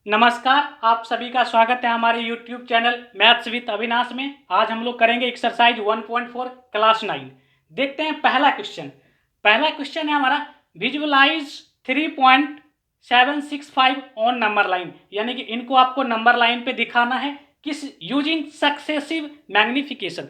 नमस्कार, आप सभी का स्वागत है हमारे YouTube channel maths with Avinash में। आज हम लोग करेंगे एक्सरसाइज 1.4 क्लास 9। देखते हैं पहला क्वेश्चन है हमारा, विजुअलाइज 3.765 ऑन नंबर लाइन, यानी कि इनको आपको नंबर लाइन पे दिखाना है किस using successive magnification.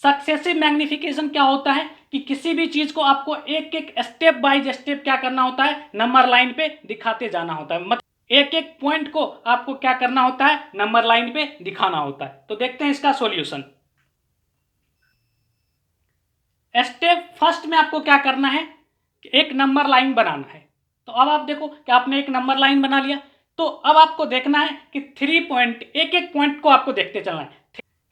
Successive magnification क्या होता है कि किसी भी चीज को आपको एक एक स्टेप बाय स्टेप क्या करना होता है, नंबर लाइन पे दिखाते जाना होता है। मतलब एक एक पॉइंट को आपको क्या करना होता है, नंबर लाइन पे दिखाना होता है। तो देखते हैं इसका सॉल्यूशन। स्टेप फर्स्ट में आपको क्या करना है, एक नंबर लाइन बनाना है। तो अब आप देखो कि आपने एक नंबर लाइन बना लिया। तो अब आपको देखना है कि 3 पॉइंट, एक एक पॉइंट को आपको देखते चलना है।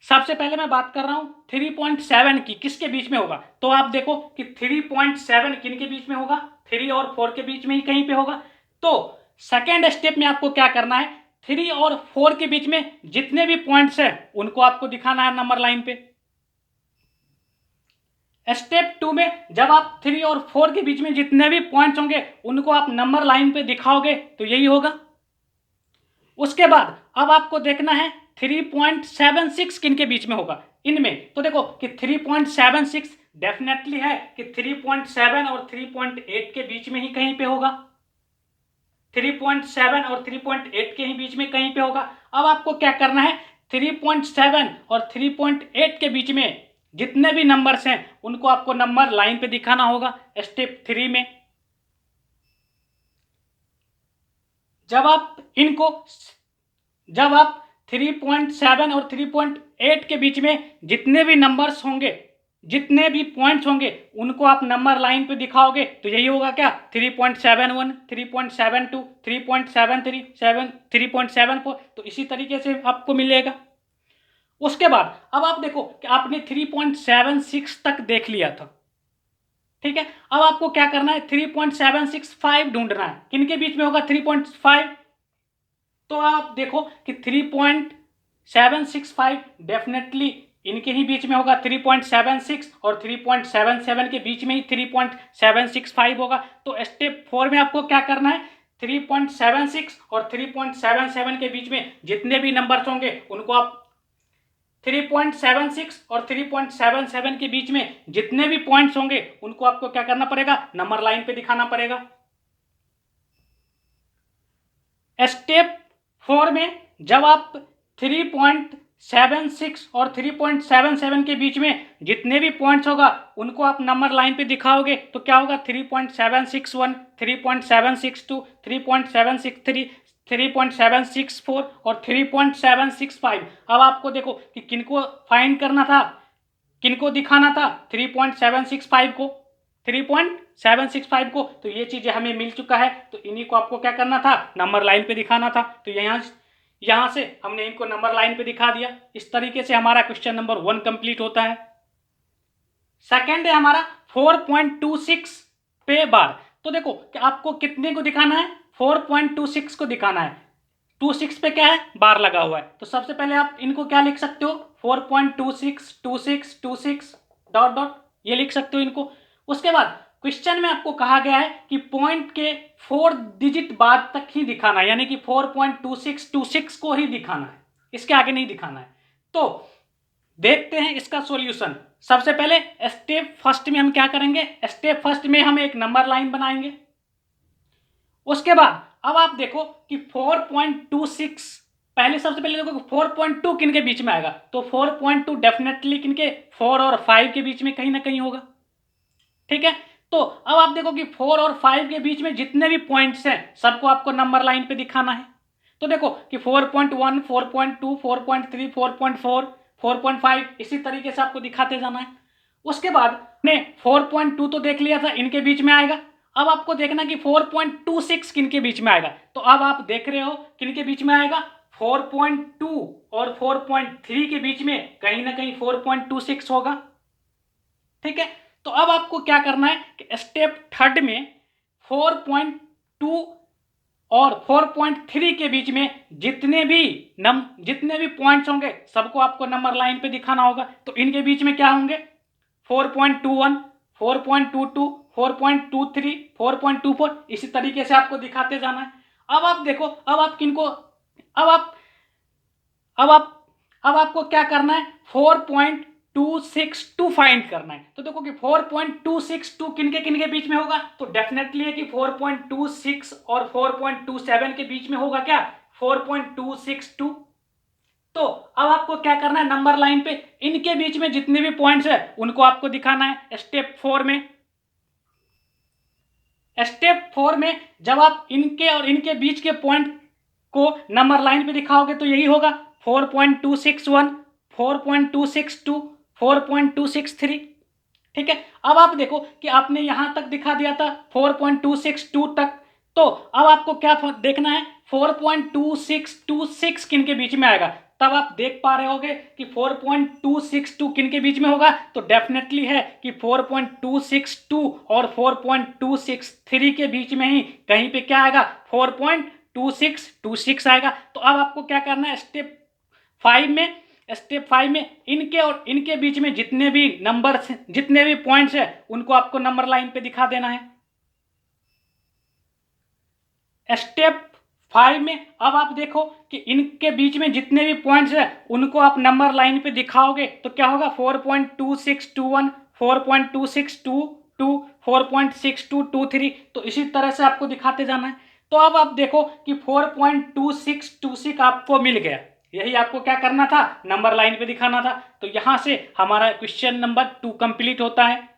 सबसे पहले मैं बात कर रहा हूं 3.7 की, किसके बीच में होगा। तो आप देखो कि 3.7 किन के बीच में होगा, 3 और 4 के बीच में ही कहीं पे होगा। तो सेकेंड स्टेप में आपको क्या करना है, 3 और 4 के बीच में जितने भी पॉइंट्स हैं उनको आपको दिखाना है नंबर लाइन पे। स्टेप 2 में जब आप 3 और 4 के बीच में जितने भी पॉइंट्स होंगे उनको आप नंबर लाइन पे दिखाओगे तो यही होगा। उसके बाद अब आपको देखना है 3.76 किन के बीच में होगा इनमें। तो देखो कि 3.76 डेफिनेटली है कि 3.7 और 3.8 के बीच में ही कहीं पे होगा। 3.7 और 3.8 के ही बीच में कहीं पे होगा। अब आपको क्या करना है, 3.7 और 3.8 के बीच में जितने भी नंबर्स हैं उनको आपको नंबर लाइन पे दिखाना होगा स्टेप 3 में। जब आप 3.7 और 3.8 के बीच में जितने भी नंबर्स होंगे, जितने भी पॉइंट्स होंगे उनको आप नंबर लाइन पे दिखाओगे तो यही होगा क्या, 3.71, 3.72, 3.73, 3.74। तो इसी तरीके से आपको मिलेगा। उसके बाद अब आप देखो कि आपने 3.76 तक देख लिया था, ठीक है। अब आपको क्या करना है, 3.765 ढूंढना है। किनके बीच में होगा 3.5। तो आप देखो कि 3.765 डेफिनेटली इनके ही बीच में होगा। 3.76 और 3.77 के बीच में ही 3.765 होगा। तो स्टेप 4 में आपको क्या करना है, 3.76 और 3.77 के बीच में जितने भी नंबर्स होंगे उनको आप 3.76 और 3.77 के बीच में जितने भी पॉइंट्स होंगे उनको आपको क्या करना पड़ेगा, नंबर लाइन पे दिखाना पड़ेगा। स्टेप 4 में जब आप 3.76 और 3.77 के बीच में जितने भी पॉइंट्स होगा उनको आप नंबर लाइन पे दिखाओगे तो क्या होगा, 3.761, 3.762, 3.763, 3.764 और 3.765। अब आपको देखो कि किनको फाइंड करना था, किनको दिखाना था, 3.765 को, 3.765 को। तो ये चीजें हमें मिल चुका है। तो इन्हीं को आपको क्या करना था, नंबर लाइन पे दिखाना था। तो यहां से हमने इनको नंबर लाइन पे दिखा दिया। इस तरीके से हमारा क्वेश्चन नंबर 1 कंप्लीट होता है। सेकेंड है हमारा 4.26 पे बार। तो देखो कि आपको कितने को दिखाना है, 4.26 को दिखाना है। 26 पे क्या है, बार लगा हुआ है। तो सबसे पहले आप इनको क्या लिख सकते हो, 4.26 26 26 डॉट डॉट, ये लिख सकते हो इनको। उसके बाद क्वेश्चन में आपको कहा गया है कि पॉइंट के 4 डिजिट बाद तक ही दिखाना है, यानी कि 4.2626 को ही दिखाना है, इसके आगे नहीं दिखाना है। तो देखते हैं इसका सॉल्यूशन। सबसे पहले स्टेप फर्स्ट में हम क्या करेंगे, स्टेप फर्स्ट में हम एक नंबर लाइन बनाएंगे। उसके बाद अब आप देखो कि 4.26, पहले सबसे पहले देखो 4.2 किन के बीच में आएगा। तो 4.2 डेफिनेटली किनके, 4 और 5 के बीच में कहीं ना कहीं होगा, ठीक है। तो अब आप देखो कि 4 और 5 के बीच में जितने भी पॉइंट्स हैं सबको आपको नंबर लाइन पे दिखाना है। तो देखो कि 4.1, 4.2, 4.3, 4.4, 4.5 इसी तरीके से आपको दिखाते जाना है। उसके बाद ने 4.2 तो देख लिया था, इनके बीच में आएगा। अब आपको देखना कि 4.26 किन के बीच में आएगा। तो अब आप देख रहे हो किन के बीच में आएगा, 4.2 और 4.3 के बीच में कहीं ना कहीं 4.26 होगा, ठीक है। तो अब आपको क्या करना है कि स्टेप थर्ड में 4.2 और 4.3 के बीच में जितने भी पॉइंट्स होंगे सबको आपको नंबर लाइन पे दिखाना होगा। तो इनके बीच में क्या होंगे, 4.21, 4.22, 4.23, 4.24 इसी तरीके से आपको दिखाते जाना है। अब आप देखो, अब आप किनको अब आपको क्या करना है, 4.262 फाइंड करना है। तो देखो कि 4.262 किन के बीच में होगा, तो डेफिनेटली है कि 4.26 और 4.27 के बीच में होगा क्या, 4.262। तो अब आपको क्या करना है, नंबर लाइन पे इनके बीच में जितने भी पॉइंट्स है उनको आपको दिखाना है। स्टेप 4 में जब आप इनके और इनके बीच के पॉइंट को नंबर लाइन पे दिखाओगे तो यही होगा 4.261, 4.262, 4.263। ठीक है, अब आप देखो कि आपने यहां तक दिखा दिया था 4.262 तक, तो अब आपको क्या देखना है, 4.2626 किन के बीच में आएगा। तब आप देख पा रहे होगे कि 4.262 किन के बीच में होगा, तो डेफिनेटली है कि 4.262 और 4.263 के बीच में ही कहीं पे क्या आएगा, 4.2626 आएगा। तो अब आपको क्या करना है, स्टेप 5 में इनके और इनके बीच में जितने भी नंबर्स, जितने भी पॉइंट्स है उनको आपको नंबर लाइन पे दिखा देना है। स्टेप 5 में अब आप देखो कि इनके बीच में जितने भी पॉइंट्स है उनको आप नंबर लाइन पे दिखाओगे तो क्या होगा, 4.2621, 4.2622, 4.6223। तो इसी तरह से आपको दिखाते जाना है। तो अब आप देखो कि 4.2626 आपको मिल गया, यही आपको क्या करना था, नंबर लाइन पे दिखाना था। तो यहां से हमारा क्वेश्चन नंबर 2 कंप्लीट होता है।